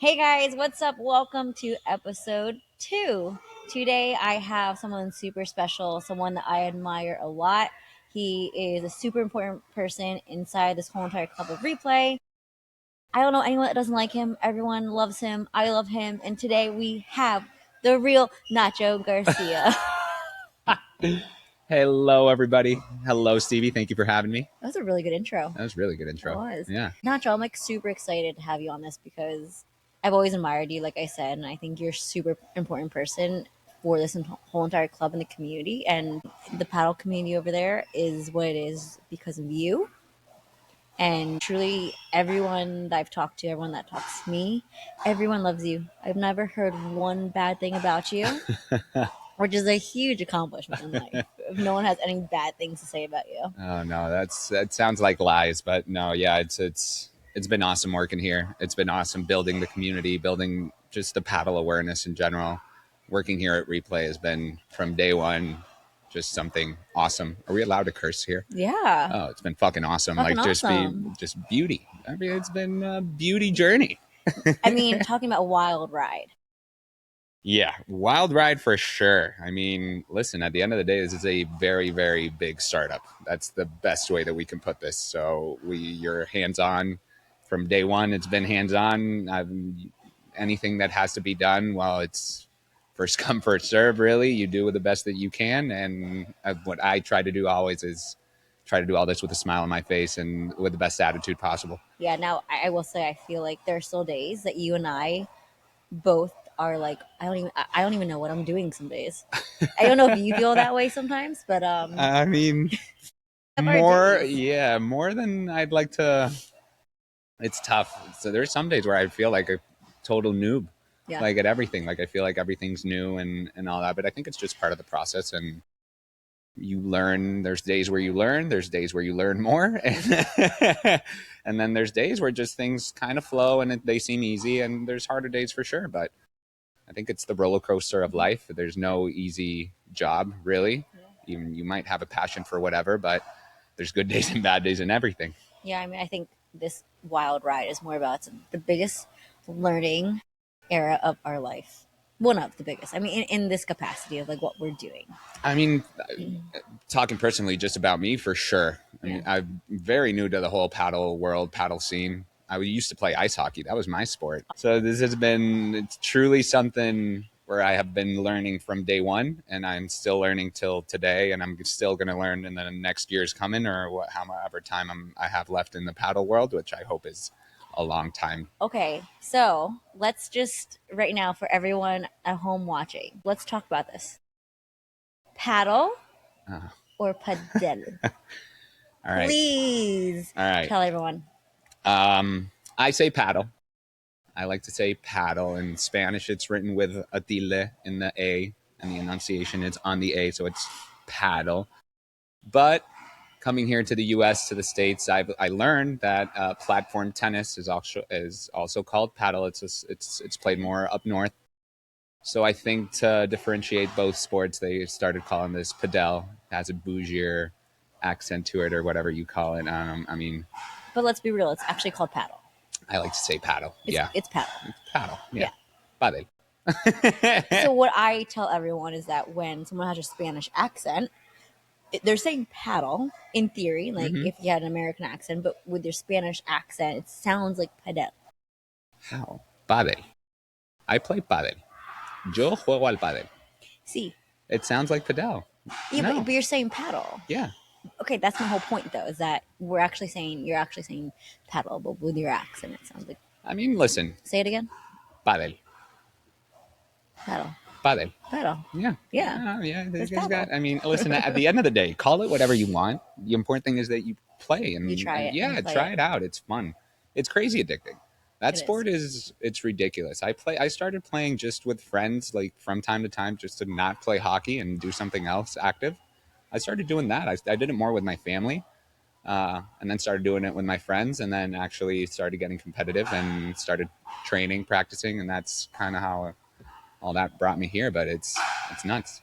Hey guys, what's up? Welcome to episode 2. Today I have someone super special, someone that I admire a lot. He is a super important person inside this whole entire club of replay. I don't know anyone that doesn't like him. Everyone loves him. I love him. And today we have the real Nacho Garcia. Hello, everybody. Hello, Stevie. Thank you for having me. That was a really good intro. That was a really good intro. It was. Yeah. Nacho, I'm super excited to have you on this because I've always admired you, like I said, and I think you're a super important person for this whole entire club and the community. And the paddle community over there is what it is because of you. And truly, everyone that I've talked to, everyone that talks to me, everyone loves you. I've never heard one bad thing about you, which is a huge accomplishment in life. If no one has any bad things to say about you. Oh no, that sounds like lies, but no, yeah, it's been awesome working here. It's been awesome building the community, building just the paddle awareness in general. Working here at Replay has been from day one just something awesome. Are we allowed to curse here? Yeah. Oh, it's been fucking awesome. Fucking Like awesome. just beauty. I mean, it's been a beauty journey. I mean, talking about wild ride. Yeah, wild ride for sure. I mean, listen, at the end of the day, this is a very, very big startup. That's the best way that we can put this. So you're hands on from day one. It's been hands on. Anything that has to be done, well, it's first come, first serve, really. You do the best that you can. And what I try to do always is try to do all this with a smile on my face and with the best attitude possible. Yeah, now I will say I feel like there are still days that you and I both are like I don't even know what I'm doing some days. I don't know if you feel that way sometimes, but I mean, more than I'd like to. It's tough. So there's some days where I feel like a total noob, like at everything. Like I feel like everything's new and all that. But I think it's just part of the process. And you learn. There's days where you learn. There's days where you learn more, and then there's days where just things kind of flow and they seem easy. And there's harder days for sure. But I think it's the roller coaster of life. There's no easy job, really. Even you might have a passion for whatever, but there's good days and bad days and everything. Yeah, I mean, I think this wild ride is more about the biggest learning era of our life. One of the biggest. I mean, in this capacity of like what we're doing. I mean, talking personally, just about me for sure. I mean, I'm very new to the whole paddle world, paddle scene. I used to play ice hockey. That was my sport. So this has been it's truly something where I have been learning from day one, and I'm still learning till today, and I'm still going to learn in the next years coming, or however time I have left in the paddle world, which I hope is a long time. Okay, so let's just right now for everyone at home watching, let's talk about this. Paddle or padel? All right. Please. All right. Tell everyone. I say paddle. I like to say paddle. In Spanish, it's written with a tilde in the A, and the enunciation is on the A, so it's paddle. But coming here to the U.S., to the States, I learned that platform tennis is also called paddle. It's played more up north. So I think to differentiate both sports, they started calling this padel. It has a bougier accent to it, or whatever you call it. I mean, but let's be real, it's actually called paddle. I like to say paddle. It's paddle. It's paddle. Yeah. Padel. So what I tell everyone is that when someone has a Spanish accent, they're saying paddle in theory, like if you had an American accent, but with your Spanish accent, it sounds like padel. How? Padel. I play padel. Yo juego al padel. See. It sounds like padel. Yeah, no. but you're saying paddle. Yeah. Okay, that's my whole point, though, is that you're actually saying paddle, but with your accent, it sounds like. I mean, listen. Say it again. Padel. Paddle. Padel. Paddle. Yeah. Yeah. This guy's got. I mean, listen. At the end of the day, call it whatever you want. The important thing is that you play and you try it. Yeah, try it out. It's fun. It's crazy addicting. That sport is it's ridiculous. I started playing just with friends, like from time to time, just to not play hockey and do something else active. I started doing that. I did it more with my family, and then started doing it with my friends, and then actually started getting competitive and started training, practicing, and that's kind of how all that brought me here. But it's nuts.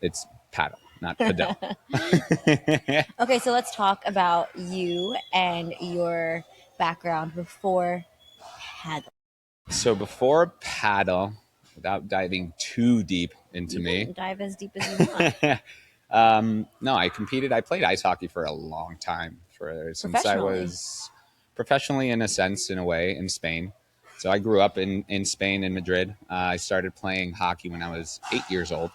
It's paddle, not padel. Okay, so let's talk about you and your background before paddle. So before paddle, without diving too deep into You me, can dive as deep as you want. no, I competed. I played ice hockey for a long time, since I Professionally. was professionally, in a sense, in a way, in Spain. So I grew up in Spain, in Madrid. I started playing hockey when I was 8 years old.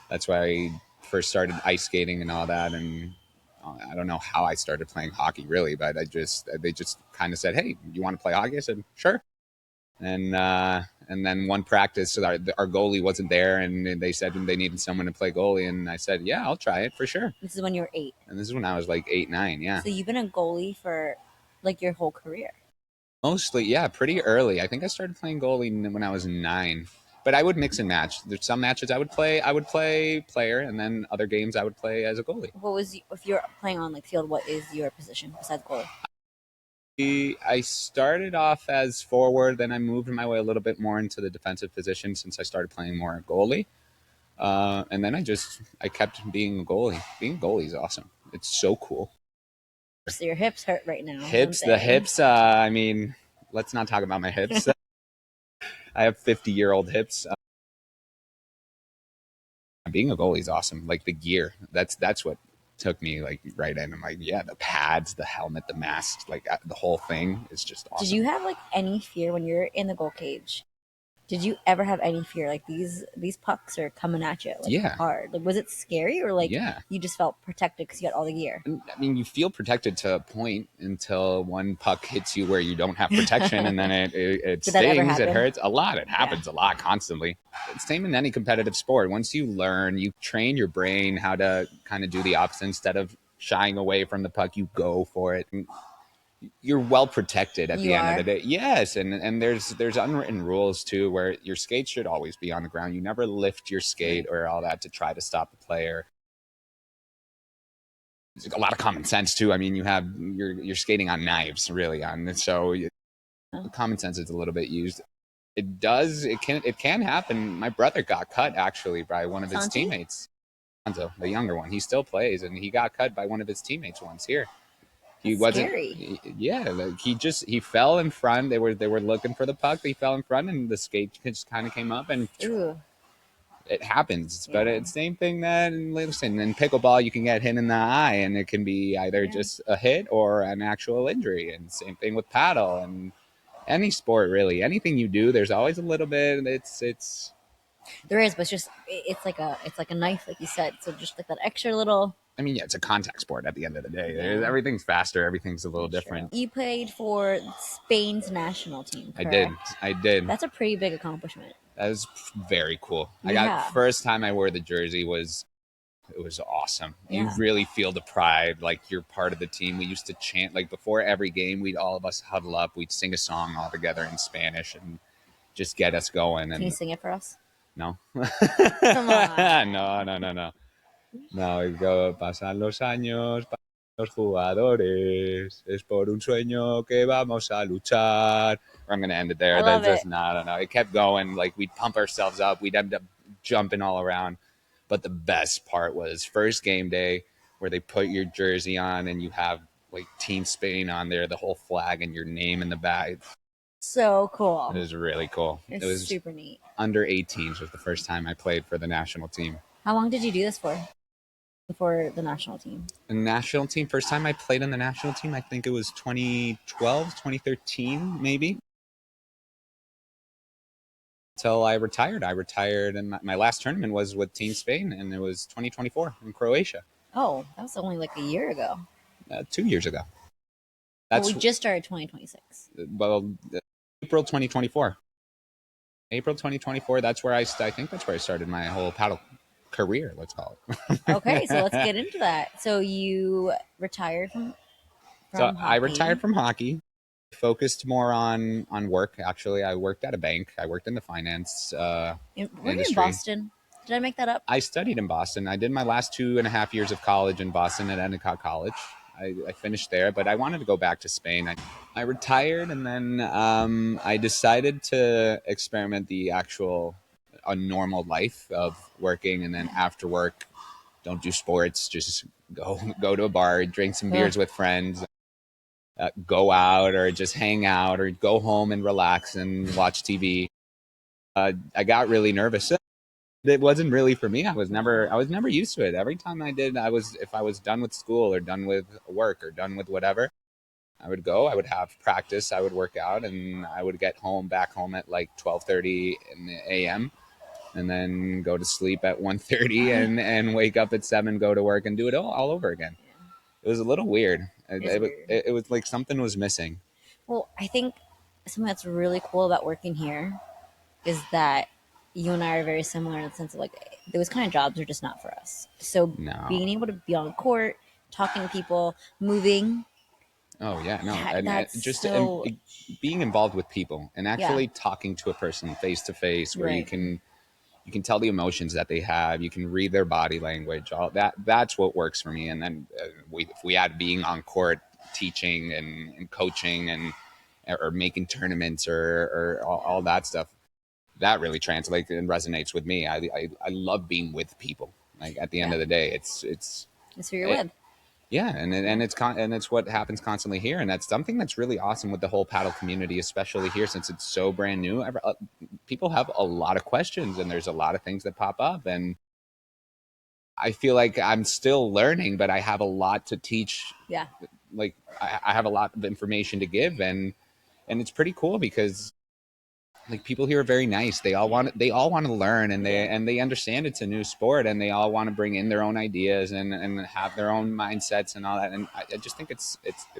That's why I first started ice skating and all that. And I don't know how I started playing hockey really, but they just kind of said, "Hey, you want to play hockey?" I said, "Sure." And then one practice, so our goalie wasn't there, and they said they needed someone to play goalie, and I said, "Yeah, I'll try it for sure." This is when you were 8. And this is when I was like 8, 9. Yeah. So you've been a goalie for like your whole career. Mostly, yeah, pretty early. I think I started playing goalie when I was 9. But I would mix and match. There's some matches I would play player, and then other games I would play as a goalie. What was if you're playing on like field? What is your position besides goalie? I started off as forward, then I moved my way a little bit more into the defensive position since I started playing more goalie. And then I kept being a goalie. Being a goalie is awesome. It's so cool. So your hips hurt right now. The hips. I mean, let's not talk about my hips. I have 50-year-old hips. Being a goalie is awesome. Like the gear, that's what took me like right in. I'm like, yeah, the pads, the helmet, the mask, like the whole thing is just awesome. Did you have like any fear when you're in the goal cage? Did you ever have any fear like these pucks are coming at you like hard? Like was it scary or like you just felt protected because you got all the gear? I mean, you feel protected to a point until one puck hits you where you don't have protection, and then it stings, it hurts a lot. It happens a lot constantly. It's same in any competitive sport. Once you learn, you train your brain how to kind of do the opposite. Instead of shying away from the puck, you go for it. You're well protected at the end of the day. Yes, and there's unwritten rules too, where your skate should always be on the ground. You never lift your skate or all that to try to stop the player. There's a lot of common sense too. I mean, you're skating on knives, really, so common sense is a little bit used. It can happen. My brother got cut actually by one of his teammates. The younger one, he still plays, and he got cut by one of his teammates once here. He wasn't scary. Yeah, like he fell in front. They were looking for the puck. He fell in front, and the skate just kind of came up, and it happens. But it's same thing that in pickleball, you can get hit in the eye, and it can be either just a hit or an actual injury. And same thing with paddle and any sport really. Anything you do, there's always a little bit. It's there is, but it's like a knife, like you said. So just like that extra little. I mean, yeah, it's a contact sport at the end of the day. Everything's faster. Everything's a little different. You played for Spain's national team, correct? I did. That's a pretty big accomplishment. That was very cool. First time I wore the jersey it was awesome. You really feel the pride, like you're part of the team. We used to chant, like before every game, we'd all of us huddle up. We'd sing a song all together in Spanish and just get us going. Can you sing it for us? No. Come on. No. No, we go, pasan los años, pasan los jugadores, es por un sueño que vamos a luchar. I'm going to end it there. No. It kept going. Like, we'd pump ourselves up. We'd end up jumping all around. But the best part was first game day where they put your jersey on and you have, like, Team Spain on there, the whole flag and your name in the back. So cool. It was really cool. It was super neat. Under 18s was the first time I played for the national team. How long did you do this for the national team? The national team, first time I played in the national team, I think it was 2012, 2013, maybe. Until I retired. And my last tournament was with Team Spain, and it was 2024 in Croatia. Oh, that was only like a year ago. 2 years ago. We just started 2026. Well, April 2024. April 2024, that's where I think that's where I started my whole paddle career, let's call it. Okay, so let's get into that. So you retired from hockey. I retired from hockey, focused more on work. Actually, I worked at a bank. I worked in the finance were you in Boston? Did I make that up? I studied in Boston. I did my last 2.5 years of college in Boston at Endicott College. I finished there, but I wanted to go back to Spain. I retired, and then I decided to experiment a normal life of working, and then after work, don't do sports, just go to a bar, drink some beers with friends. go out or just hang out or go home and relax and watch TV. I got really nervous. It wasn't really for me. I was never used to it. Every time I did, if I was done with school or done with work or done with whatever, I would go, I would have practice, I would work out, and I would get back home at like 12:30 in the a.m. and then go to sleep at 1:30 and wake up at 7, go to work and do it all over again. It was a little weird. It was like something was missing. Well, I think something that's really cool about working here is that you and I are very similar in the sense of like those kind of jobs are just not for us. So No. being able to be on court, talking to people, moving. Oh yeah, no, That's just so. being involved with people and actually talking to a person face to face, where Right. you can tell the emotions that they have, you can read their body language, all that's what works for me. And then if we add being on court, teaching and coaching and or making tournaments or all that stuff, that really translates and resonates with me. I love being with people. Like at the end of the day, it's who you're with. yeah, and it's what happens constantly here, and that's something that's really awesome with the whole paddle community, especially here since it's so brand new. People have a lot of questions, and there's a lot of things that pop up, and I feel like I'm still learning, but I have a lot to teach. Yeah. Like I have a lot of information to give, and it's pretty cool because like people here are very nice. They all want to learn, and they understand it's a new sport, and they all want to bring in their own ideas and have their own mindsets and all that. And I just think it's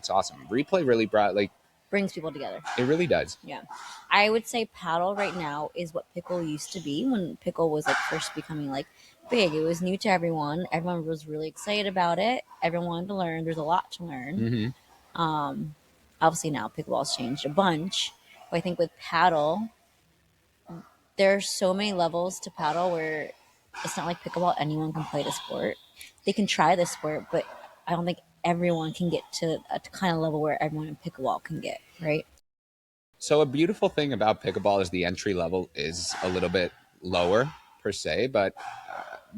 awesome. Replay really Brings people together. It really does. Yeah. I would say paddle right now is what pickle used to be when pickle was like first becoming like big. It was new to everyone. Everyone was really excited about it. Everyone wanted to learn. There's a lot to learn. Mm-hmm. Obviously now pickleball's changed a bunch. But I think with paddle, there are so many levels to paddle where it's not like pickleball, anyone can play the sport. They can try the sport, but I don't think everyone can get to a kind of level where everyone in pickleball can get, right? So a beautiful thing about pickleball is the entry level is a little bit lower per se, but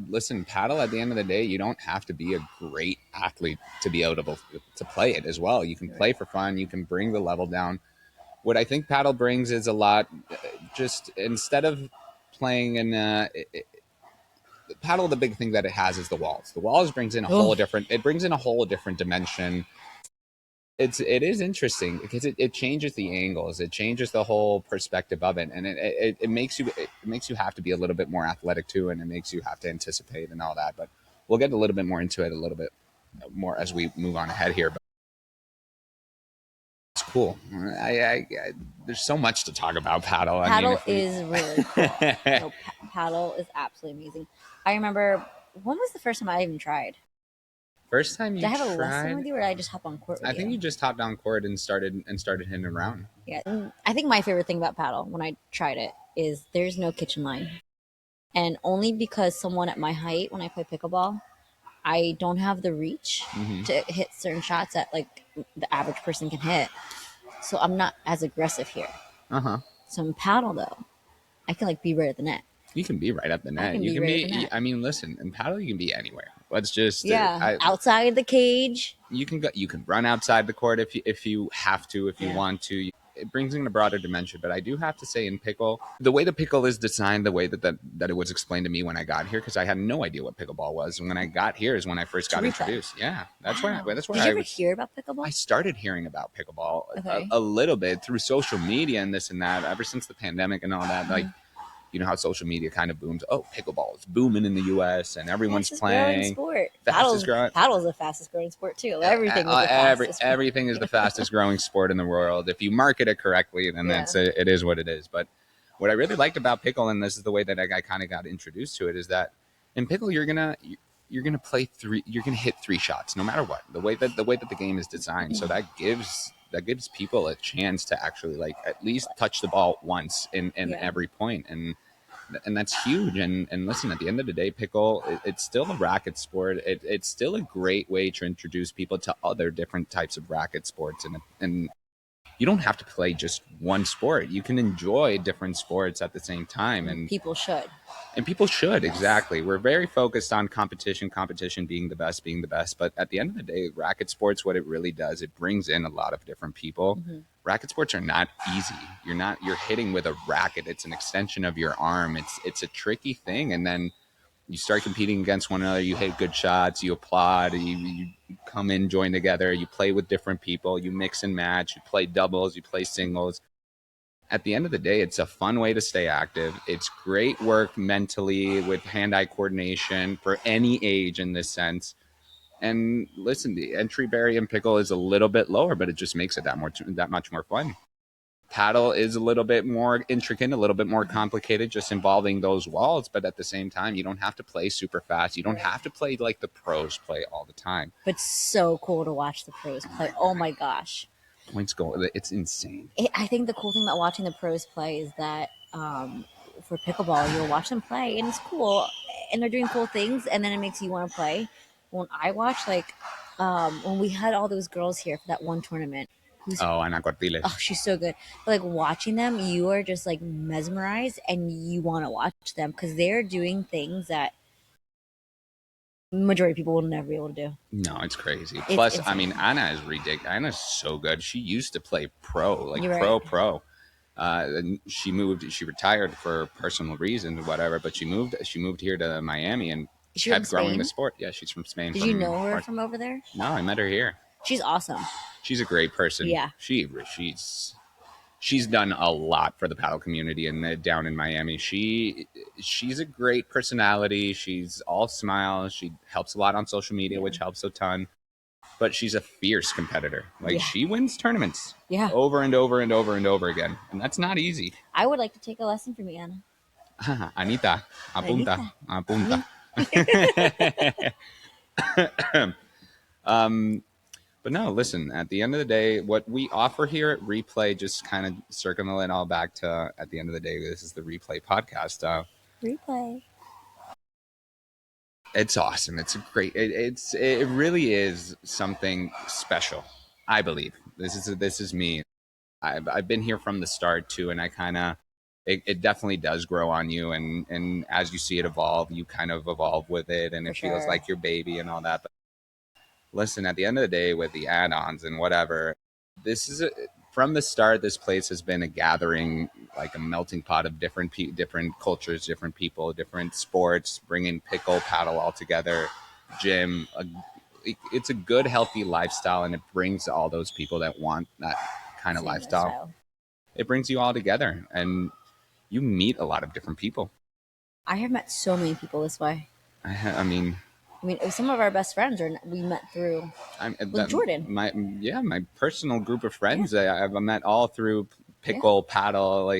listen, paddle at the end of the day, you don't have to be a great athlete to be able to play it as well. You can play for fun. You can bring the level down. What I think paddle brings is a lot. Just instead of playing in paddle, the big thing that it has is the walls. The walls brings in a whole different. It brings in a whole different dimension. It is interesting because it changes the angles. It changes the whole perspective of it, and it makes you have to be a little bit more athletic too, and it makes you have to anticipate and all that. But we'll get a little bit more into it a little bit more as we move on ahead here. But it's cool. There's so much to talk about paddle. Paddle is really cool. No, paddle is absolutely amazing. I remember, when was the first time I even tried? First time you Did I have tried? a lesson with you, or did I just hop on court with you? I think you just hopped on court and started hitting around. Yeah, I think my favorite thing about paddle when I tried it is there's no kitchen line, and only because someone at my height when I play pickleball, I don't have the reach to hit certain shots that like the average person can hit. So I'm not as aggressive here. So in paddle though, I can like be right at the net. You can be right at the net. You can be. I mean, listen, in paddle you can be anywhere. Let's just outside the cage. You can go. You can run outside the court if you have to, if you want to. It brings in a broader dimension. But I do have to say, in pickle, the way the pickle is designed, the way that it was explained to me when I got here, because I had no idea what pickleball was. And when I got here is when I first got introduced. Yeah, that's where. That's where. Did you ever hear about pickleball? I started hearing about pickleball a little bit through social media and this and that. Ever since the pandemic and all that, like. You know how social media kind of booms. Oh, pickleball is booming in the U.S. and everyone's playing. Sport. Fastest growing. Paddle's the fastest growing sport too. Everything is the fastest. Everything is the fastest growing sport in the world. If you market it correctly, then it is what it is. But what I really liked about pickle, and this is the way that I kind of got introduced to it, is that in pickle you're gonna play three. You're gonna hit 3 shots no matter what. The way that the game is designed, so that gives people a chance to actually like at least touch the ball once in every point, and that's huge. And listen, at the end of the day, pickle, it's still a racket sport. It's still a great way to introduce people to other different types of racket sports, and you don't have to play just one sport. You can enjoy different sports at the same time, and people should. And people should, exactly. We're very focused on competition being the best. But at the end of the day, racket sports, what it really does, it brings in a lot of different people. Mm-hmm. Racket sports are not easy. You're hitting with a racket. It's an extension of your arm. It's a tricky thing. And then you start competing against one another. You hit good shots. You applaud. You come in, join together. You play with different people. You mix and match. You play doubles. You play singles. At the end of the day, it's a fun way to stay active. It's great work mentally with hand-eye coordination for any age in this sense. And listen, the entry barrier in pickle is a little bit lower, but it just makes it that much more fun. Paddle is a little bit more intricate, a little bit more complicated, just involving those walls. But at the same time, you don't have to play super fast. You don't have to play like the pros play all the time. But so cool to watch the pros play. Oh my gosh. Points go. It's insane. I think the cool thing about watching the pros play is that for pickleball, you'll watch them play and it's cool and they're doing cool things and then it makes you want to play. When I watch, like, when we had all those girls here for that one tournament. Ana Cortiles. Oh, she's so good. But like watching them, you are just like mesmerized and you want to watch them because they're doing things that majority of people will never be able to do. No, it's crazy. Plus, I mean, Anna is ridiculous. Anna's so good. She used to play pro, like pro. And she retired for personal reasons, whatever. But she moved here to Miami and kept growing the sport. Yeah, she's from Spain. Did you know her from over there? No, I met her here. She's awesome. She's a great person. Yeah, she's done a lot for the paddle community and down in Miami. She's a great personality. She's all smiles. She helps a lot on social media, which helps a ton. But she's a fierce competitor. Like she wins tournaments over and over and over and over again. And that's not easy. I would like to take a lesson from you, Anna. Anita, apunta. But no, listen, at the end of the day, what we offer here at Replay, just kind of circling it all back to, at the end of the day, this is the Replay podcast. Replay. It's awesome. It's a great, it really is something special, I believe. This is me. I've been here from the start too, and I kind of, it definitely does grow on you. And as you see it evolve, you kind of evolve with it, and it feels like your baby and all that. But listen, at the end of the day, with the add-ons and whatever, from the start, this place has been a gathering, like a melting pot of different cultures, different people, different sports, bringing pickle, paddle all together, gym. It's a good, healthy lifestyle, and it brings all those people that want that kind of lifestyle. It brings you all together, and you meet a lot of different people. I have met so many people this way. I mean, some of our best friends we met through Jordan. My personal group of friends I've met all through pickle, paddle,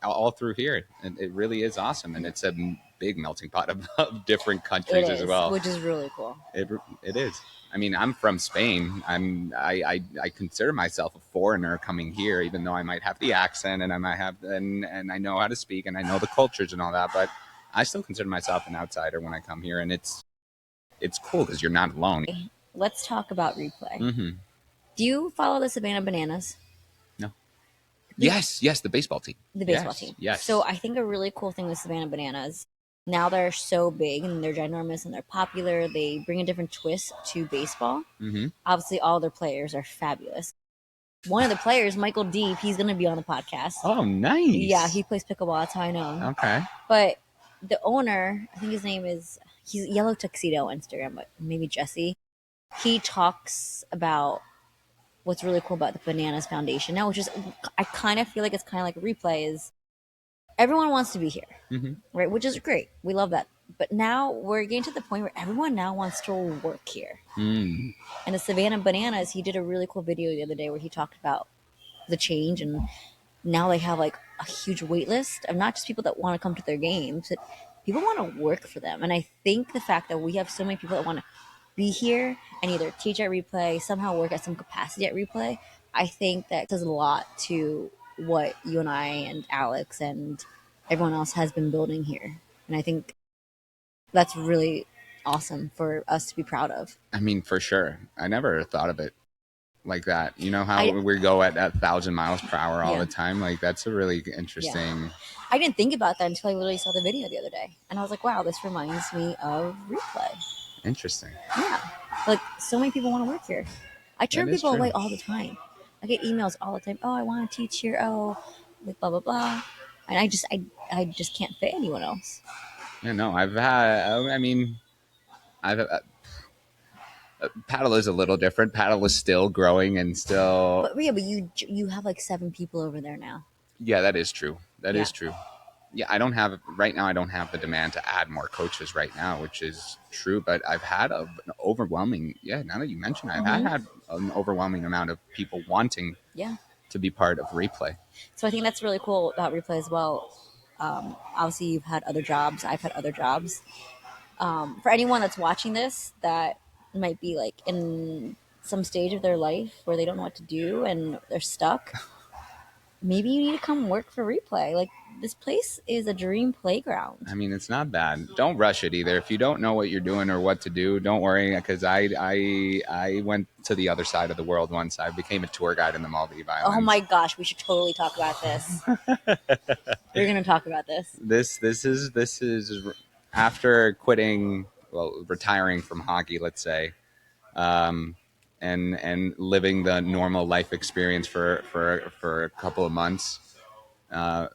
all through here. And it really is awesome. And it's a big melting pot of different countries as well. Which is really cool. It is. I mean, I'm from Spain. I consider myself a foreigner coming here, even though I might have the accent and I might have and I know how to speak and I know the cultures and all that, but I still consider myself an outsider when I come here, and it's cool because you're not alone. Let's talk about Replay. Mm-hmm. Do you follow the Savannah Bananas? No. Yes, the baseball team. The baseball team. Yes. So I think a really cool thing with Savannah Bananas, now they're so big and they're ginormous and they're popular, they bring a different twist to baseball. Mm-hmm. Obviously, all their players are fabulous. One of the players, Michael Deep, he's going to be on the podcast. Oh, nice. Yeah, he plays pickleball. That's how I know him. Okay. But the owner, I think his name is... he's Yellow Tuxedo on Instagram, but maybe Jesse. He talks about what's really cool about the Bananas Foundation now, which is, I kind of feel like it's kind of like a Replay, is everyone wants to be here, right? Which is great. We love that. But now we're getting to the point where everyone now wants to work here. And the Savannah Bananas, he did a really cool video the other day where he talked about the change, and now they have like a huge wait list of not just people that want to come to their games, but people want to work for them. And I think the fact that we have so many people that want to be here and either teach at Replay, somehow work at some capacity at Replay, I think that does a lot to what you and I and Alex and everyone else has been building here. And I think that's really awesome for us to be proud of. I mean, for sure. I never thought of it like that. You know how we go at 1,000 miles per hour all the time? Like, that's a really interesting. Yeah. I didn't think about that until I literally saw the video the other day. And I was like, wow, this reminds me of Replay. Interesting. Yeah. Like, so many people want to work here. I turn people away all the time. I get emails all the time. Oh, I want to teach here. Oh, like blah, blah, blah. And I just can't fit anyone else. Yeah, no, I've Paddle is a little different. Paddle is still growing and still. But you have like 7 people over there now. Yeah, that is true. That is true. Yeah, I don't have the demand to add more coaches right now, which is true. But I've had an overwhelming. Yeah, now that you mention it, I've had an overwhelming amount of people wanting. To be part of Replay. So I think that's really cool about Replay as well. Obviously, you've had other jobs. I've had other jobs. For anyone that's watching this that might be like in some stage of their life where they don't know what to do and they're stuck, maybe you need to come work for Replay. Like, this place is a dream playground. I mean, it's not bad. Don't rush it either. If you don't know what you're doing or what to do, don't worry, because I went to the other side of the world once. I became a tour guide in the Maldives Islands. Oh my gosh, we should totally talk about this. We're gonna talk about this. This is after quitting, retiring from hockey, let's say, and living the normal life experience for a couple of months.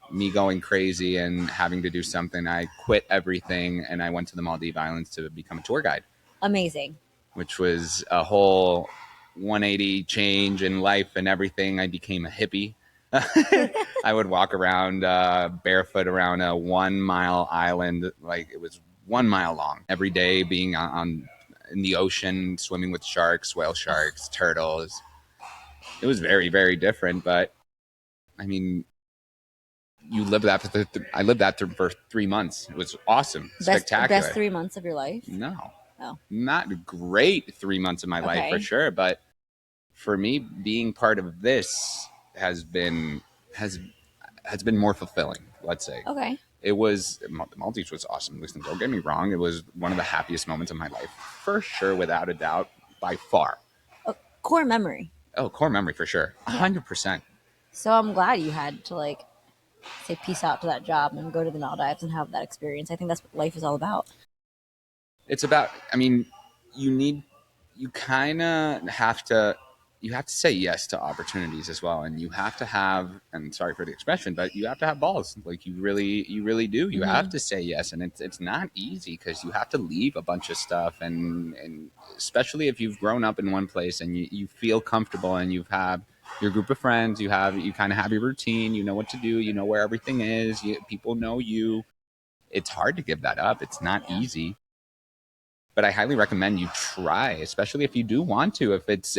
Me going crazy and having to do something, I quit everything and I went to the Maldives Islands to become a tour guide. Amazing. Which was a whole 180 change in life and everything. I became a hippie. I would walk around barefoot around a 1 mile island, like it was 1 mile long, every day, being in the ocean, swimming with sharks, whale sharks, turtles. It was very, very different, but I mean, you live that I lived that for 3 months. It was awesome, spectacular. Best 3 months of your life? No, not great 3 months of my life for sure, but for me, being part of this has been more fulfilling. Let's say. Okay. It was the Maldives was awesome. Listen, don't get me wrong. It was one of the happiest moments of my life, for sure, without a doubt, by far. Core memory. Oh, core memory for sure, 100%. So I'm glad you had to say peace out to that job and go to the Maldives and have that experience. I think that's what life is all about. It's about. I mean, you kind of have to. You have to say yes to opportunities as well, and you have to have. And sorry for the expression, but you have to have balls. Like you really do. You have to say yes, and it's not easy because you have to leave a bunch of stuff, and especially if you've grown up in one place and you feel comfortable and you've had your group of friends, you kind of have your routine. You know what to do. You know where everything is. People know you. It's hard to give that up. It's not easy. But I highly recommend you try, especially if you do want to. If it's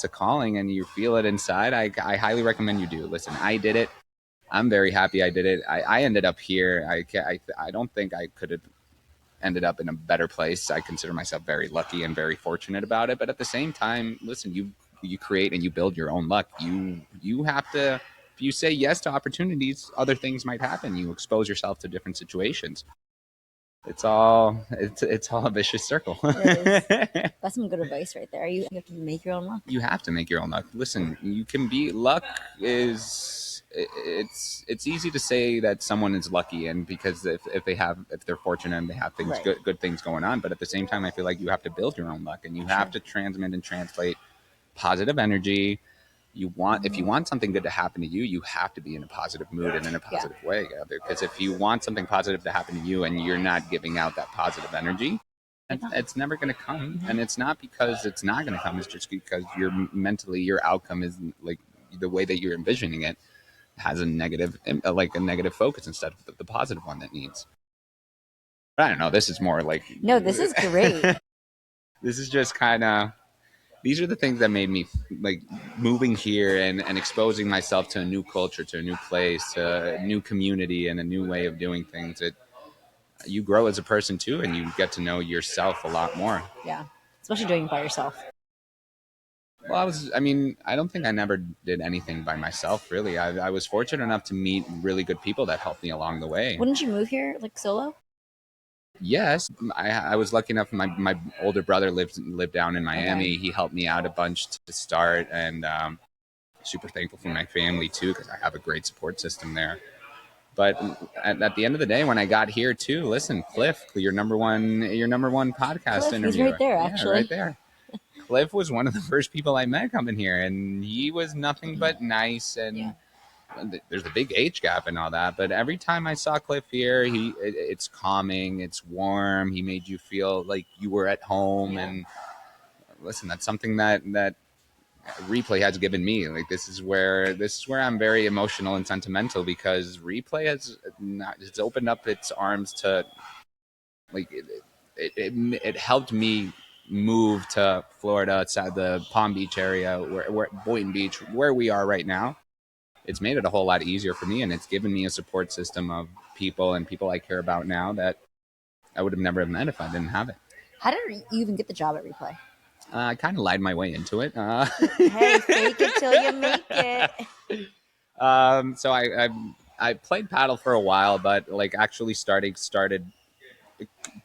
a calling and you feel it inside, I highly recommend you do. Listen, I did it. I'm very happy I did it. I ended up here. I don't think I could have ended up in a better place. I consider myself very lucky and very fortunate about it. But at the same time, listen, you create and you build your own luck. You have to. If you say yes to opportunities, other things might happen. You expose yourself to different situations. It's all a vicious circle. That's some good advice right there. You have to make your own luck. You have to make your own luck. Listen, you can be luck is it's easy to say that someone is lucky, and because if they're fortunate and they have things good things going on, but at the same time, I feel like you have to build your own luck, and you have to transmit and translate positive energy. If you want something good to happen to you, you have to be in a positive mood and in a positive way. Because if you want something positive to happen to you and you're not giving out that positive energy, it's never going to come. And it's not because it's not going to come. It's just because your outcome is like the way that you're envisioning it has a negative focus instead of the positive one that needs. But I don't know. This is more like no. This is great. This is just kind of. These are the things that made me like moving here and exposing myself to a new culture, to a new place, to a new community and a new way of doing things. You grow as a person too, and you get to know yourself a lot more. Yeah, especially doing it by yourself. Well, I don't think I never did anything by myself, really. I was fortunate enough to meet really good people that helped me along the way. Wouldn't you move here like solo? Yes, I was lucky enough. My older brother lived down in Miami. Okay. He helped me out a bunch to start, and super thankful for my family too, because I have a great support system there. But at the end of the day, when I got here too, listen, Cliff, your number one podcast Cliff, interviewer, he's right there, actually. Yeah, right there. Cliff was one of the first people I met coming here, and he was nothing but nice. And yeah. There's a big age gap and all that, but every time I saw Cliff here, it's calming, it's warm. He made you feel like you were at home. Yeah. And listen, that's something that Replay has given me. Like this is where I'm very emotional and sentimental, because Replay it's opened up its arms to, like, it helped me move to Florida, outside the Palm Beach area, where Boynton Beach, where we are right now. It's made it a whole lot easier for me, and it's given me a support system of people I care about now that I would have never met if I didn't have it. How did you even get the job at Replay? I kind of lied my way into it. Hey, fake it till you make it. So I played paddle for a while, but like actually started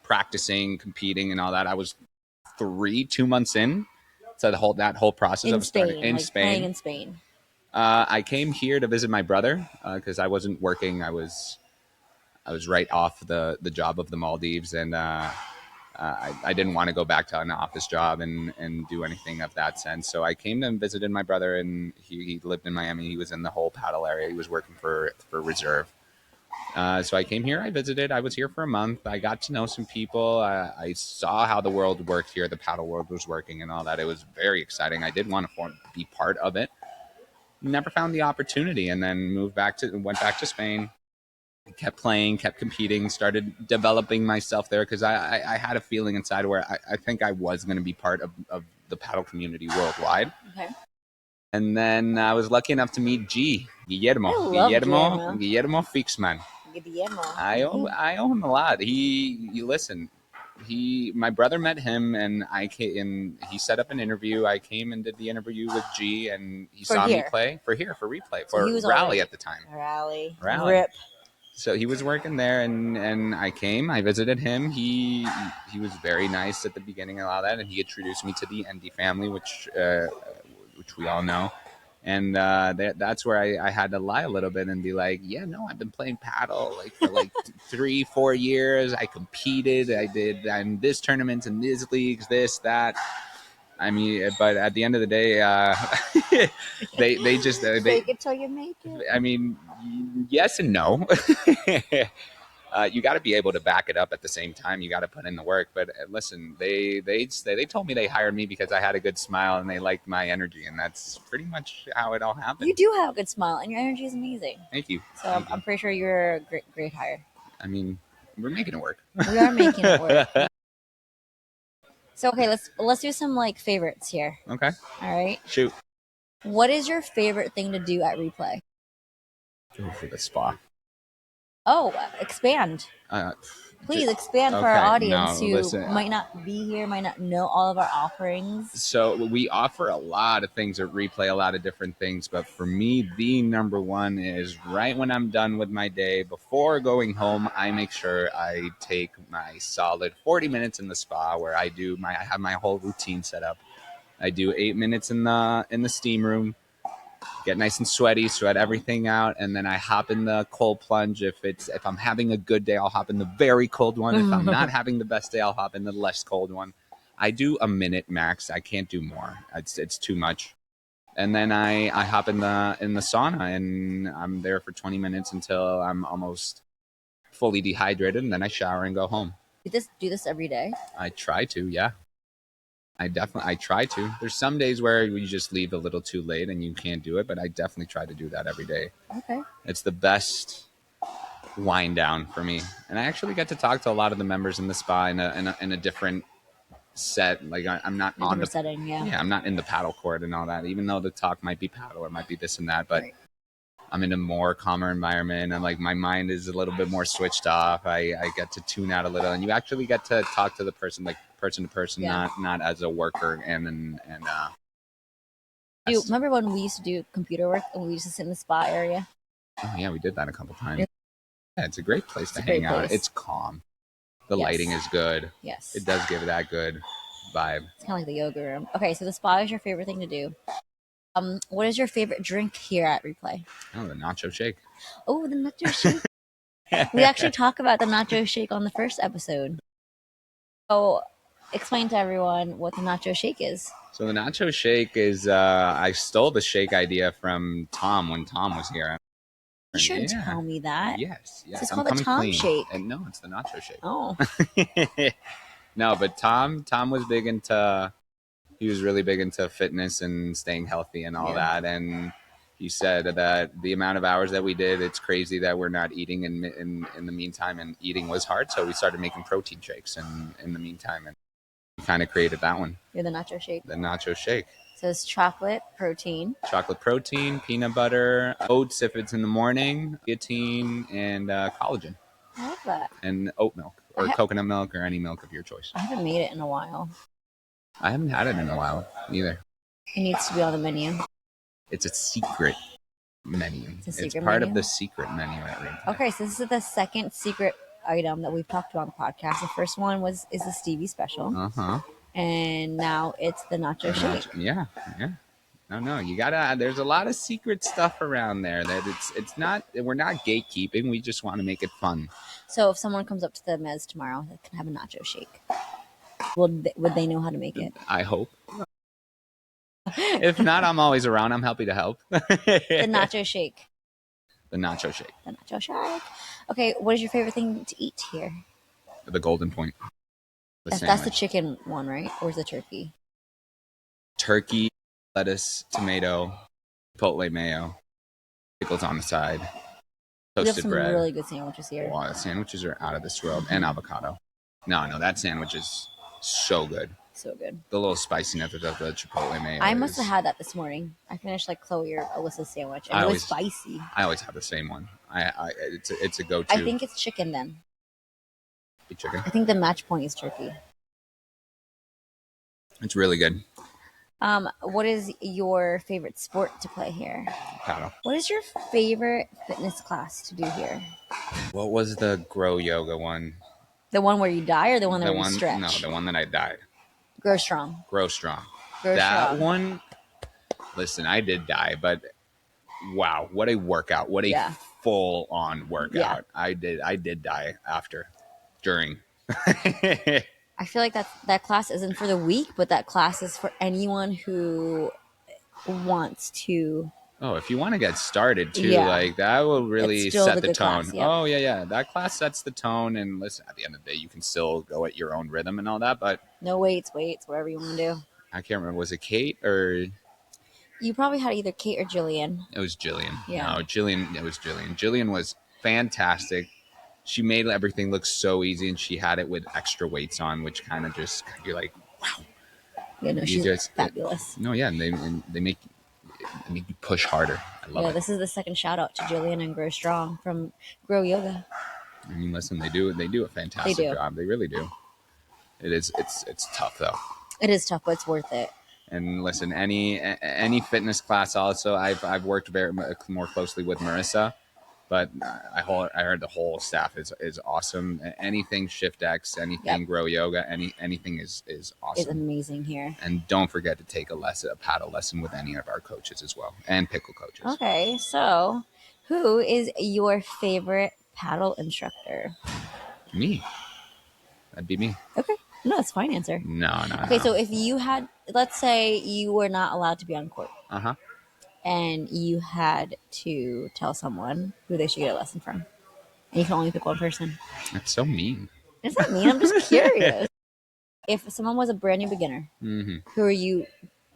practicing, competing, and all that. I was 2 months in to that whole process of starting in Spain. Playing in Spain. I came here to visit my brother because I wasn't working. I was right off the job of the Maldives, and I didn't want to go back to an office job and do anything of that sense. So I came and visited my brother, and he lived in Miami. He was in the whole paddle area. He was working for Reserve. So I came here, I visited, I was here for a month. I got to know some people. I saw how the world worked here, the paddle world was working and all that. It was very exciting. I did want to be part of it. Never found the opportunity, and then went back to Spain. Kept playing, kept competing, started developing myself there, because I had a feeling inside where I think I was going to be part of the paddle community worldwide. Okay. And then I was lucky enough to meet Guillermo Fixman. Guillermo. I owe him a lot. My brother met him, and he set up an interview. I came and did the interview with G, and he saw me play for Replay, for Rally at the time. Rally. Rip. So he was working there, and I came. I visited him. He was very nice at the beginning and all that, and he introduced me to the Endy family, which we all know. And that's where I had to lie a little bit and be like, yeah, no, I've been playing paddle for 3-4 years. I competed. I did this tournaments and these leagues, this, that. I mean, but at the end of the day, they just fake it till you make it. I mean, yes and no. You got to be able to back it up at the same time. You got to put in the work. But listen, they told me they hired me because I had a good smile and they liked my energy, and that's pretty much how it all happened. You do have a good smile, and your energy is amazing. Thank you. So I'm pretty sure you're a great hire. I mean, we're making it work. We are making it work. So okay, let's do some favorites here. Okay. All right. Shoot. What is your favorite thing to do at Replay? Go for the spa. Oh, expand. Please expand for our audience who might not be here, might not know all of our offerings. So we offer a lot of things at Replay, a lot of different things. But for me, the number one is right when I'm done with my day, before going home, I make sure I take my solid 40 minutes in the spa where I have my whole routine set up. I do 8 minutes in the steam room. Get nice and sweaty, sweat everything out, and then I hop in the cold plunge. If I'm having a good day, I'll hop in the very cold one. If I'm not having the best day, I'll hop in the less cold one. I do a minute max. I can't do more. It's too much. And then I hop in the sauna, and I'm there for 20 minutes until I'm almost fully dehydrated, and then I shower and go home. Do this every day? I try to, yeah. I try to. There's some days where you just leave a little too late and you can't do it, but I definitely try to do that every day. Okay. It's the best wind down for me. And I actually get to talk to a lot of the members in the spa in a different set. Like I'm not on the setting, yeah. Yeah, I'm not in the paddle court and all that, even though the talk might be paddle or might be this and that, but right. I'm in a more calmer environment, and my mind is a little bit more switched off. I get to tune out a little, and you actually get to talk to the person person to person, yeah. not as a worker. And remember when we used to do computer work and we used to sit in the spa area? Oh yeah, we did that a couple times. Yeah, it's a great place to hang out. It's calm. The lighting is good. Yes. It does give that good vibe. It's kind of like the yoga room. Okay, so the spa is your favorite thing to do. What is your favorite drink here at Replay? Oh, the nacho shake. Oh, the nacho shake. We actually talk about the nacho shake on the first episode. So explain to everyone what the nacho shake is. So the nacho shake is, I stole the shake idea from Tom when Tom was here. You shouldn't tell me that. Yes. So it's called the Tom clean. Shake. And no, it's the nacho shake. Oh. No, but Tom was big into, he was really big into fitness and staying healthy and all that. And he said that the amount of hours that we did, it's crazy that we're not eating in the meantime, and eating was hard. So we started making protein shakes in the meantime, and we kind of created that one. You're the nacho shake. The nacho shake. So it's chocolate protein, peanut butter, oats if it's in the morning, creatine, and collagen. I love that. And oat milk or coconut milk or any milk of your choice. I haven't made it in a while. I haven't had it in a while either. It needs to be on the menu. It's a secret menu. It's part of the secret menu at Replay. Okay, so this is the second secret item that we've talked about on the podcast. The first one is the Stevie special. And now it's the nacho shake. Yeah. No, you gotta. There's a lot of secret stuff around there that it's not. We're not gatekeeping. We just want to make it fun. So if someone comes up to the mez tomorrow that can have a nacho shake, would they know how to make it? I hope. If not, I'm always around. I'm happy to help. The nacho shake. The nacho shake. The nacho shake. Okay, what is your favorite thing to eat here? The Golden Point. That's the chicken one, right? Or is it turkey? Turkey, lettuce, tomato, chipotle mayo, pickles on the side, toasted bread. We have some really good sandwiches here. Wow, the sandwiches are out of this world. And avocado. No, that sandwich is so good. So good. The little spiciness of the chipotle mayo. I must have had that this morning. I finished like Chloe or Alyssa's sandwich, and it was spicy. I always have the same one. It's a go-to. I think it's chicken then. Chicken. I think the match point is turkey. It's really good. What is your favorite sport to play here? Paddle. What is your favorite fitness class to do here? What was the grow yoga one? The one where you die, or the one where you stretch? No, the one that I died. Grow strong. That one. Listen, I did die, but wow, what a workout! What a full-on workout! Yeah. I did die after. During. I feel like that class isn't for the weak, but that class is for anyone who wants to. Oh, if you want to get started too, like that will really set the tone. Class, yeah. Oh yeah. That class sets the tone, and listen, at the end of the day, you can still go at your own rhythm and all that, but no weights, whatever you want to do. I can't remember. Was it Kate or? You probably had either Kate or Jillian. It was Jillian. Yeah. No, Jillian. It was Jillian. Jillian was fantastic. She made everything look so easy, and she had it with extra weights on, which kind of just, you're like, wow. Yeah, no, she's fabulous. No, yeah, and they make you push harder. I love it. This is the second shout out to Jillian and Grow Strong from Grow Yoga. I mean, listen, they do a fantastic job. They really do. It's tough though. It is tough, but it's worth it. And listen, any fitness class also, I've worked very more closely with Marissa. But I heard the whole staff is awesome. Anything Shift X, anything Grow Yoga, anything is awesome. It's amazing here. And don't forget to take a paddle lesson with any of our coaches as well, and pickle coaches. Okay, so who is your favorite paddle instructor? Me. That'd be me. Okay. No, that's a fine answer. No. Okay, so if you had, let's say you were not allowed to be on court. And you had to tell someone who they should get a lesson from. And you can only pick one person. That's so mean. It's not mean. I'm just curious. If someone was a brand new beginner, who are you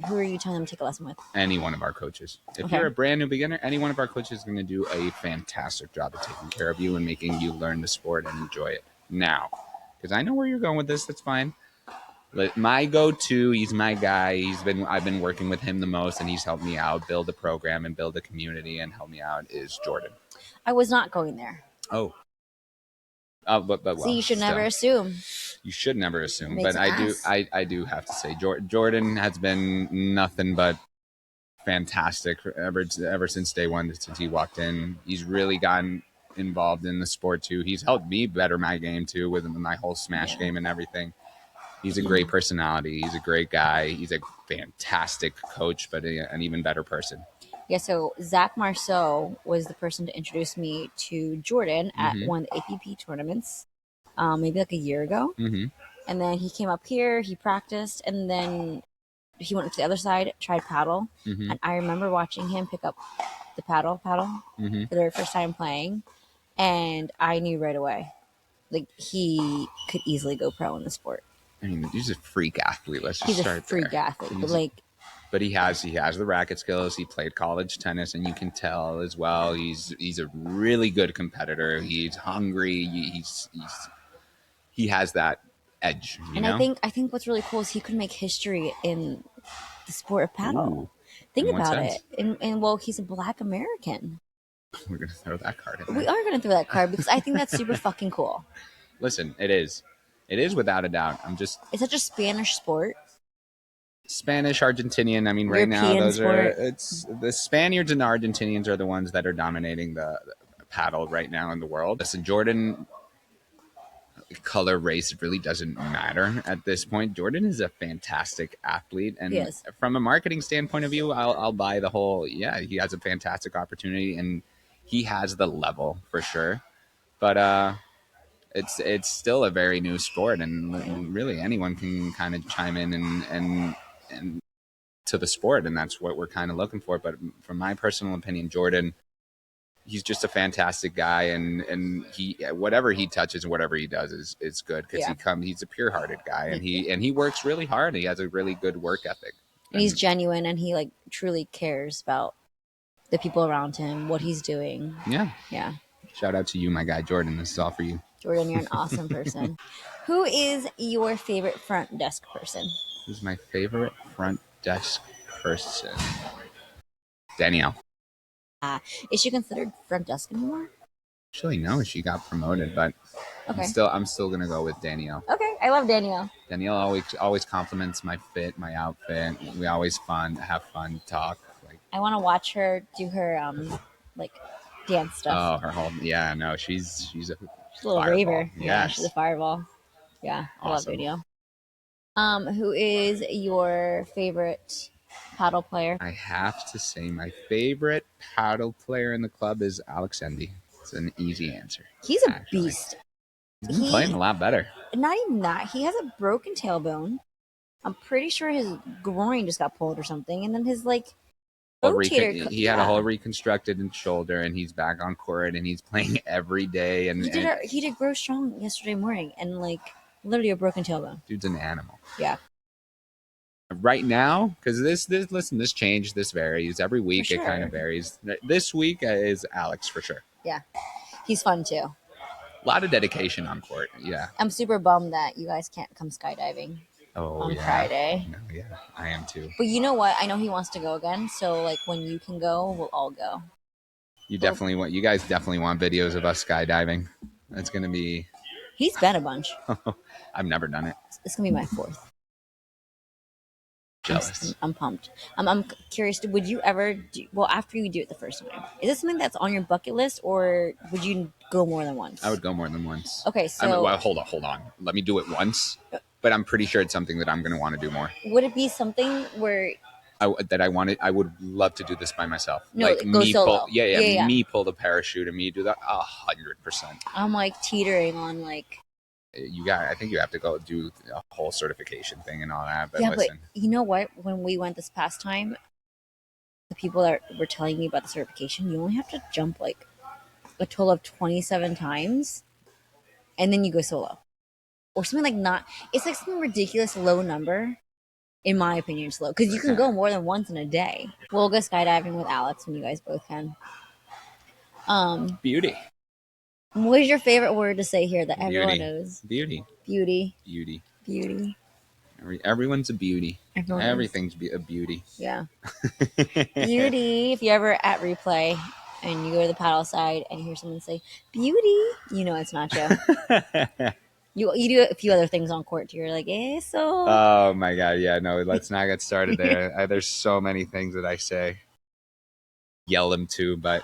telling them to take a lesson with? Any one of our coaches. If you're a brand new beginner, any one of our coaches is going to do a fantastic job of taking care of you and making you learn the sport and enjoy it. Now, because I know where you're going with this, that's fine. My go-to, he's my guy. I've been working with him the most, and he's helped me out build a program and build a community and help me out. Is Jordan? I was not going there. But so you should never assume. You should never assume, but I do have to say Jordan has been nothing but fantastic ever since day one, since he walked in. He's really gotten involved in the sport too. He's helped me better my game too with my whole smash game and everything. He's a great personality. He's a great guy. He's a fantastic coach, but an even better person. Yeah, so Zach Marceau was the person to introduce me to Jordan at one of the APP tournaments, maybe like a year ago. And then he came up here, he practiced, and then he went to the other side, tried paddle. And I remember watching him pick up the paddle for the very first time playing, and I knew right away, like, he could easily go pro in the sport. I mean, he's a freak athlete. Let's just start there. He's a freak athlete, but he has the racket skills. He played college tennis, and you can tell as well. He's a really good competitor. He's hungry. He has that edge. I think what's really cool is he could make history in the sport of paddle. Ooh, think about it. And well, he's a Black American. We're gonna throw that card in there. We are gonna throw that card because I think that's super fucking cool. Listen, it is without a doubt. It's such a Spanish sport. Spanish, Argentinian. I mean, right now it's the Spaniards and the Argentinians are the ones that are dominating the paddle right now in the world. Listen, Jordan, color, race really doesn't matter at this point. Jordan is a fantastic athlete, and from a marketing standpoint of view, I'll buy the whole. Yeah, he has a fantastic opportunity, and he has the level for sure. But it's still a very new sport, and really anyone can kind of chime in and to the sport, and that's what we're kind of looking for. But from my personal opinion, Jordan, he's just a fantastic guy, and he whatever he touches and whatever he does is good because he's a pure-hearted guy, and he works really hard. He has a really good work ethic, and he's genuine, and he like truly cares about the people around him, what he's doing. Yeah. Shout out to you, my guy Jordan. This is all for you. Jordan, you're an awesome person. Who is your favorite front desk person? Who's my favorite front desk person? Danielle. Is she considered front desk anymore? Actually, no. She got promoted, but I'm still gonna go with Danielle. Okay, I love Danielle. Danielle always compliments my fit, my outfit. We always have fun, talk. I want to watch her do her like dance stuff. Oh, her whole she's a little raver. Yes. Yeah, she's a fireball. Yeah, I love Danielle. Who is your favorite paddle player? I have to say my favorite paddle player in the club is Alex Endy. It's an easy answer. He's a beast. He's playing a lot better. Not even that. He has a broken tailbone. I'm pretty sure his groin just got pulled or something, and then his rotator. He had a whole reconstructed shoulder, and he's back on court, and he's playing every day. And he did grow strong yesterday morning, and literally a broken tailbone. Dude's an animal. Yeah. Right now, because this changed, this varies every week. It kind of varies. This week is Alex for sure. Yeah, he's fun too. A lot of dedication on court. Yeah, I'm super bummed that you guys can't come skydiving on Friday. No, yeah, I am too. But you know what? I know he wants to go again. So when you can go, we'll all go. You guys definitely want videos of us skydiving. That's gonna be. He's been a bunch. I've never done it. It's gonna be my fourth. Jealous. I'm pumped. I'm curious. Would you ever after you do it the first time? Is this something that's on your bucket list, or would you go more than once? I would go more than once. Okay, so hold on. Let me do it once, but I'm pretty sure it's something that I'm going to want to do more. Would it be something where I would love to do do this by myself? No, go solo. Pull, me pull the parachute and me do that 100%. I'm teetering on I think you have to go do a whole certification thing and all that. But but you know what? When we went this past time, the people that were telling me about the certification, you only have to jump a total of 27 times, and then you go solo, or something it's some ridiculous low number. In my opinion, it's low because you can go more than once in a day. We'll go skydiving with Alex when you guys both can. Beauty. What is your favorite word to say here that everyone knows? Beauty. Beauty. Beauty. Beauty. Everyone's a beauty. Everything's a beauty. Yeah. Beauty. If you're ever at replay and you go to the paddle side and you hear someone say beauty, you know it's Nacho. You do a few other things on court too. You're like, so. Oh my God. Yeah, no, let's not get started there. There's so many things that I say. Yell them too, but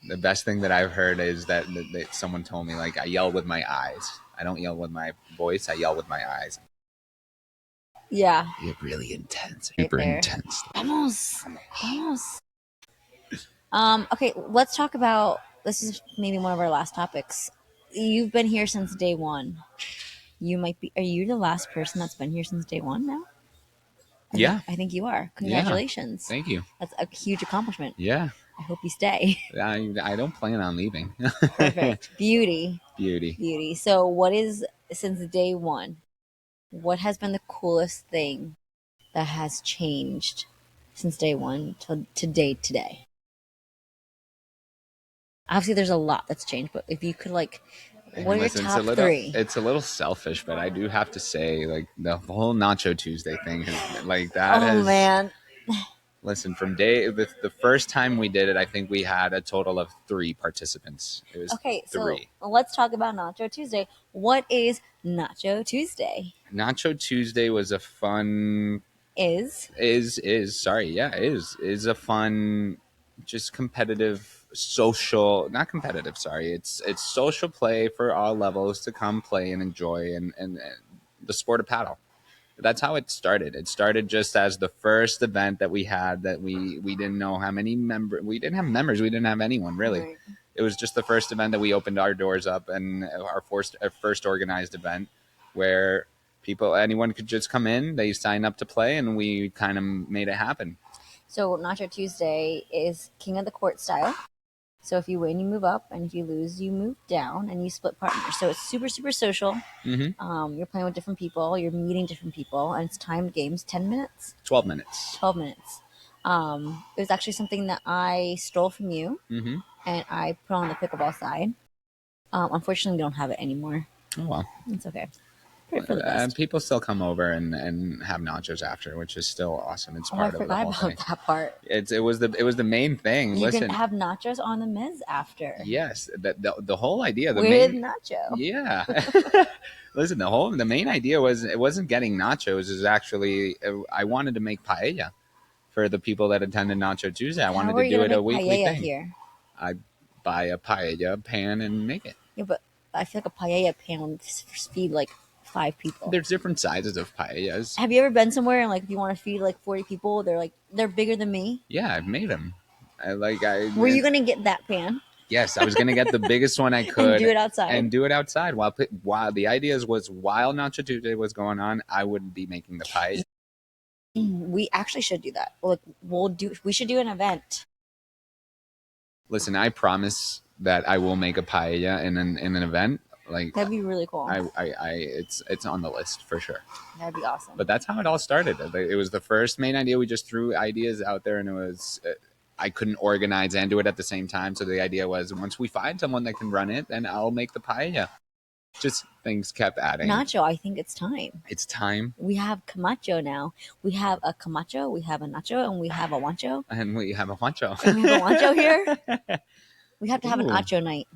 The best thing that I've heard is that someone told me, like, I yell with my eyes. I don't yell with my voice. I yell with my eyes. Yeah. You're really intense. Right Super there. intense. Vamos. Vamos. Okay, let's talk about, this is maybe one of our last topics. You've been here since day one. Are you the last person that's been here since day one now? Yeah. I think you are. Yeah. Congratulations. Thank you. That's a huge accomplishment. Yeah. I hope you stay. I don't plan on leaving. Perfect. Beauty. Beauty. So, since day one, what has been the coolest thing that has changed since day one to day today? Obviously, there's a lot that's changed, but if you could, like, what are your top three? It's a little selfish, but I do have to say, like, the whole Nacho Tuesday thing has, like, that has. Oh man. Listen, from the first time we did it, I think we had a total of 3 participants. It was okay. 3. So let's talk about Nacho Tuesday. What is Nacho Tuesday? Nacho Tuesday was a fun. Is a fun, just competitive, social, not competitive. Sorry, it's social play for all levels to come play and enjoy and the sport of paddle. That's how it started. It started just as the first event that we had, that we didn't know how many members. We didn't have members. We didn't have anyone really. Right. It was just the first event that we opened our doors up, and our first organized event where anyone could just come in. They sign up to play, and we kind of made it happen. So Nacho Tuesday is king of the court style. So if you win, you move up, and if you lose, you move down, and you split partners. So it's super, super social. Mm-hmm. You're playing with different people. You're meeting different people, and it's timed games, 10 minutes? 12 minutes. 12 minutes. It was actually something that I stole from you, mm-hmm. and I put on the pickleball side. Unfortunately, we don't have it anymore. Oh, well. It's okay. People still come over and have nachos after, which is still awesome. It's part of the whole thing. I forgot about that part. It was the main thing. You can have nachos on the mez after. Yes, the whole idea. With nacho. Yeah. Listen, the main idea was, it wasn't getting nachos. Is actually, I wanted to make paella for the people that attended Nacho Tuesday. I wanted to do it a weekly thing. Here? I buy a paella pan and make it. Yeah, but I feel like a paella pan would feed like 5 people. There's different sizes of paellas. Have you ever been somewhere and, like, if you want to feed like 40 people, they're bigger than me? Yeah, I've made them. Were you gonna get that pan? Yes, I was gonna get the biggest one I could and do it outside. While the idea was, while Nacho Tuesday was going on, I would be making the paella. We actually should do that. Look, we should do an event. Listen, I promise that I will make a paella in an event. Like, that'd be really cool. It's on the list for sure. That'd be awesome. But that's how it all started. It was the first main idea. We just threw ideas out there, and it was I couldn't organize and do it at the same time. So the idea was, once we find someone that can run it, then I'll make the paella. Just things kept adding. Nacho, I think it's time. It's time. We have Camacho now. We have a Camacho, we have a Nacho, and we have a Wancho. And we have a Wancho. Here. We have to have an Nacho night.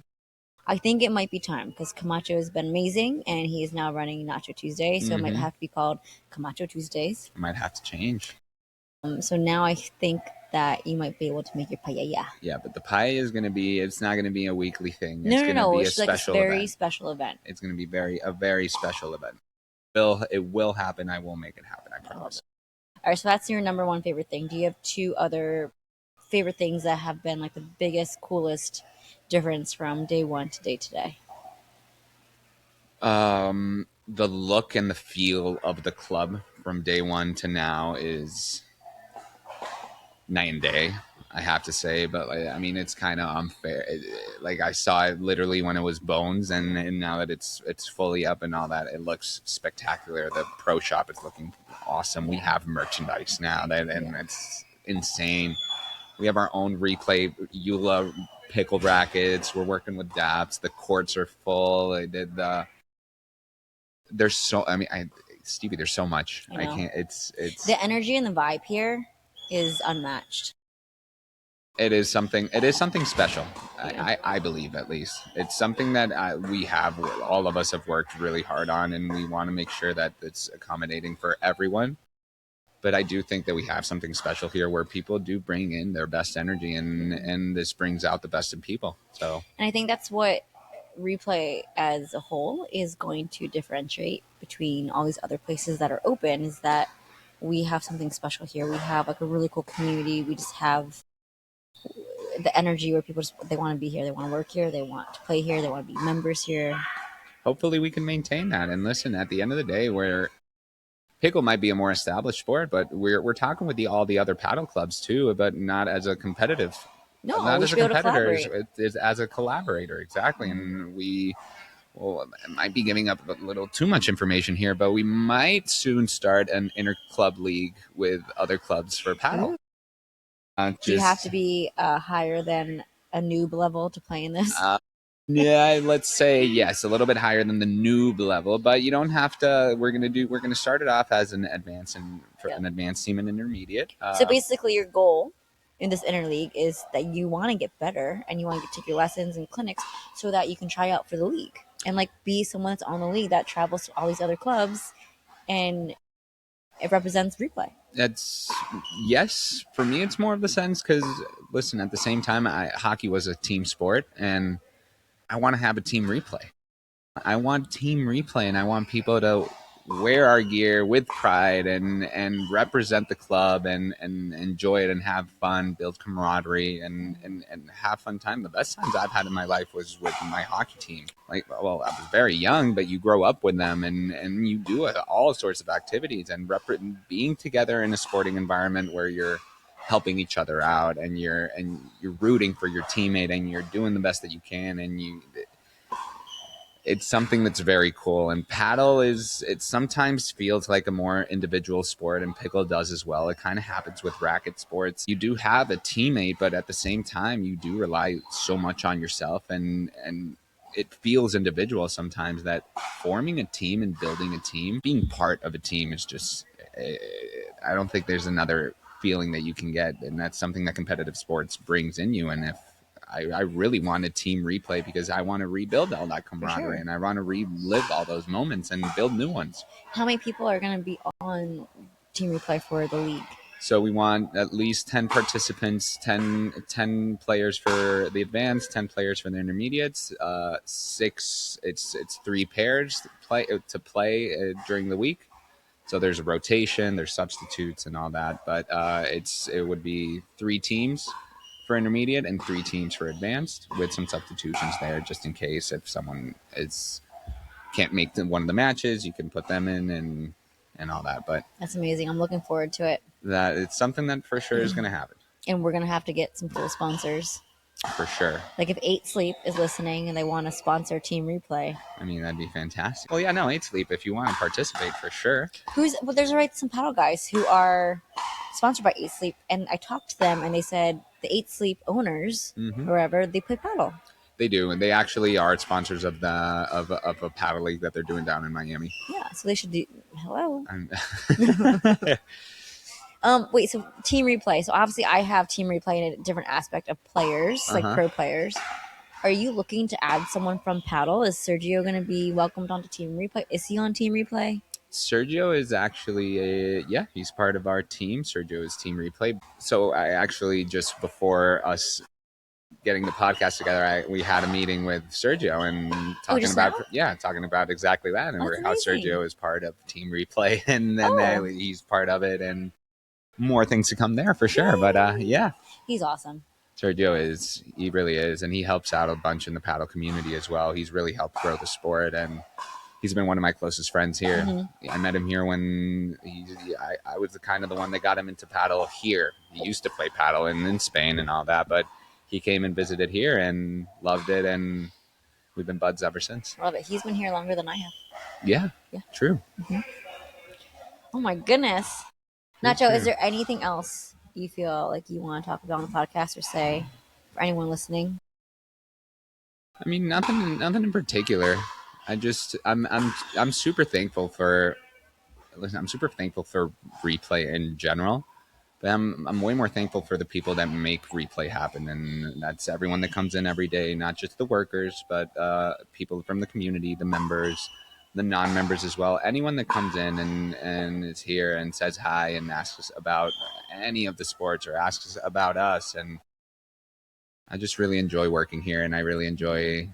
I think it might be time, because Camacho has been amazing, and he is now running Nacho Tuesday, so It might have to be called Camacho Tuesdays. It might have to change. So now I think that you might be able to make your paella. Yeah, but the paella is going to be, it's not going to be a weekly thing. It's going to be a special event. Very special event. It's going to be a very special event. It will happen. I will make it happen. I promise. All right, so that's your number one favorite thing. Do you have 2 other favorite things that have been like the biggest, coolest difference from day one to day today? The look and the feel of the club from day one to now is night and day, I have to say. But it's kind of unfair. I saw it literally when it was bones, and now that it's fully up and all that, it looks spectacular. The pro shop is looking awesome. We have merchandise now and it's insane. We have our own replay EULA pickle rackets. We're working with DAPS. The courts are full. I did there's so, Stevie, there's so much. I can't, it's the energy and the vibe here is unmatched. It is something special. I believe, at least. It's something that all of us have worked really hard on, and we want to make sure that it's accommodating for everyone. But I do think that we have something special here where people do bring in their best energy, and this brings out the best in people. So, and I think that's what replay as a whole is going to differentiate between all these other places that are open, is that we have something special here. We have like a really cool community. We just have the energy where people just, they want to be here, they want to work here, they want to play here, they want to be members here. Hopefully we can maintain that. And listen, at the end of the day, where pickle might be a more established sport, but we're talking with all the other paddle clubs too, but not as a competitive. No, Not we as a should be able to competitor, collaborate. it's as a collaborator, exactly. And we, well, I might be giving up a little too much information here, but we might soon start an inter-club league with other clubs for paddle. Do you have to be higher than a noob level to play in this? Yeah, let's say yes, a little bit higher than the noob level, but you don't have to. We're gonna start it off as an advanced and an advanced team and intermediate. So basically, your goal in this interleague is that you want to get better and you want to take your lessons and clinics so that you can try out for the league and like be someone that's on the league that travels to all these other clubs and it represents replay. That's yes. For me, it's more of the sense because listen, at the same time, hockey was a team sport, and I want to have a team replay. I want team replay, and I want people to wear our gear with pride and represent the club and enjoy it and have fun, build camaraderie, and have fun time. The best times I've had in my life was with my hockey team. Like, well, I was very young, but you grow up with them and you do all sorts of activities and being together in a sporting environment where you're helping each other out and you're rooting for your teammate and you're doing the best that you can, and it's something that's very cool. And paddle it sometimes feels like a more individual sport, and pickle does as well. It kind of happens with racket sports. You do have a teammate, but at the same time, you do rely so much on yourself, and it feels individual sometimes. That forming a team and building a team, being part of a team is just, I don't think there's another feeling that you can get, and that's something that competitive sports brings in you. And if I really want a team replay because I want to rebuild all that camaraderie, and I want to relive all those moments and build new ones. How many people are going to be on team replay for the league? So we want at least 10 participants, 10 players for the advanced, 10 players for the intermediates, 6, it's 3 pairs to play during the week. So there's a rotation, there's substitutes and all that, but it would be 3 teams for intermediate and 3 teams for advanced, with some substitutions there just in case if someone can't make one of the matches, you can put them in and all that. But that's amazing. I'm looking forward to it. That it's something that for sure is going to happen, and we're going to have to get some cool sponsors for sure. Like if 8 Sleep is listening and they want to sponsor Team Replay, I mean, that'd be fantastic. Well, yeah, no, 8 Sleep, if you want to participate, for sure. There's already some paddle guys who are sponsored by 8 Sleep, and I talked to them and they said the 8 Sleep owners, wherever, they play paddle. They do, and they actually are sponsors of a paddle league that they're doing down in Miami. Yeah, so they should do. Hello. Wait, so Team Replay. So obviously I have Team Replay in a different aspect of players, like pro players. Are you looking to add someone from paddle? Is Sergio going to be welcomed onto Team Replay? Is he on Team Replay? Sergio is actually he's part of our team. Sergio is Team Replay. So I actually, just before us getting the podcast together, we had a meeting with Sergio and talking about exactly that, and how Sergio is part of Team Replay, and then he's part of it, and more things to come there for sure. Yay. But he's awesome. Sergio he really is, and he helps out a bunch in the paddle community as well. He's really helped grow the sport, and he's been one of my closest friends here. I met him here when I was the one that got him into paddle here. He used to play paddle in Spain and all that, but he came and visited here and loved it, and we've been buds ever since. Love it. He's been here longer than I have. Yeah, true. Oh my goodness. Nacho, is there anything else you feel like you want to talk about on the podcast or say for anyone listening? I mean, nothing in particular. I'm super thankful for replay in general. But I'm way more thankful for the people that make replay happen, and that's everyone that comes in every day, not just the workers, but people from the community, the members, the non-members as well. Anyone that comes in and is here and says hi and asks us about any of the sports or asks us about us, and I just really enjoy working here, and I really enjoy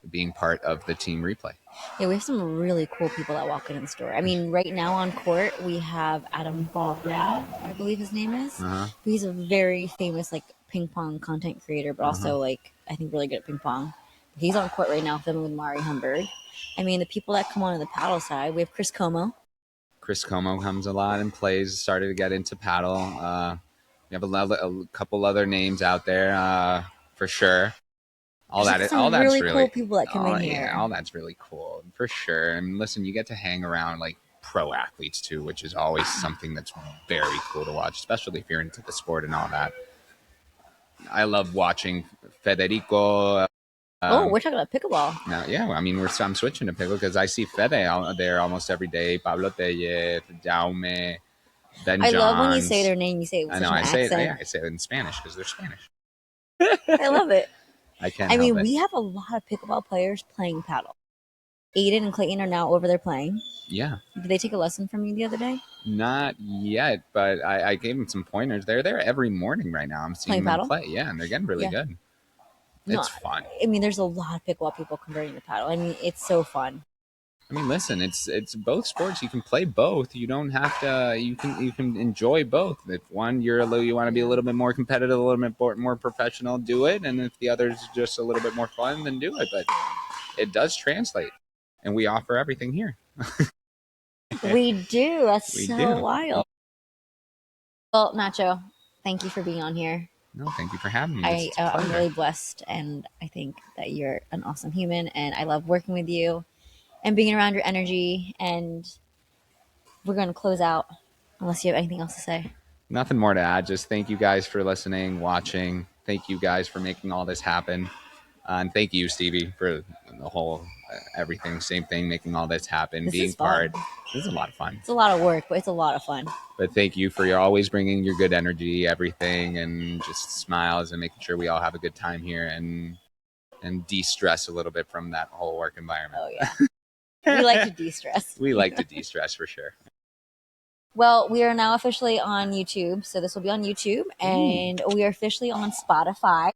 being part of the team replay. Yeah, we have some really cool people that walk in the store. I mean, right now on court we have Adam Baldwin, I believe his name is. He's a very famous like ping pong content creator, but also like I think really good at ping pong. He's on court right now filming with Mari Humberg. I mean, the people that come on the paddle side, we have Chris Como. Chris Como comes a lot and plays. Started to get into paddle. We have a couple other names out there for sure. All that's really cool people that come in here. Yeah, all that's really cool for sure. And listen, you get to hang around like pro athletes too, which is always something that's very cool to watch, especially if you're into the sport and all that. I love watching Federico. We're talking about pickleball. Now, yeah, I mean, I'm switching to pickle because I see Fede out there almost every day. Pablo Tellez, Jaume, Ben Johns. I love when you say their name. You say it with such an accent. I say it in Spanish because they're Spanish. I love it. I mean, we have a lot of pickleball players playing paddle. Aiden and Clayton are now over there playing. Yeah. Did they take a lesson from you the other day? Not yet, but I gave them some pointers. They're there every morning right now. I'm seeing them play. Yeah, and they're getting really good. It's fun. I mean, there's a lot of pickleball people converting to paddle. I mean, it's so fun. I mean, listen, it's both sports. You can play both. You don't have to. You can enjoy both. If one you want to be a little bit more competitive, a little bit more professional, do it. And if the other is just a little bit more fun, then do it. But it does translate, and we offer everything here. We do. That's wild. Well, Nacho, thank you for being on here. No, thank you for having me. I'm really blessed, and I think that you're an awesome human, and I love working with you and being around your energy. And we're going to close out unless you have anything else to say. Nothing more to add. Just thank you guys for listening, watching. Thank you guys for making all this happen. And thank you, Stevie, for the whole everything. Same thing, making all this happen, being part. This is a lot of fun. It's a lot of work, but it's a lot of fun. But thank you for always bringing your good energy, everything, and just smiles and making sure we all have a good time here and de-stress a little bit from that whole work environment. Oh, yeah. We like to de-stress. We like to de-stress for sure. Well, we are now officially on YouTube. So this will be on YouTube. And we are officially on Spotify.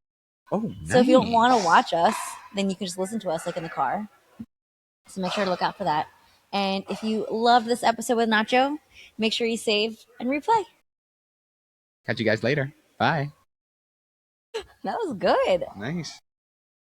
Oh, nice. So if you don't want to watch us, then you can just listen to us like in the car. So make sure to look out for that. And if you loved this episode with Nacho, make sure you save and replay. Catch you guys later. Bye. That was good. Nice.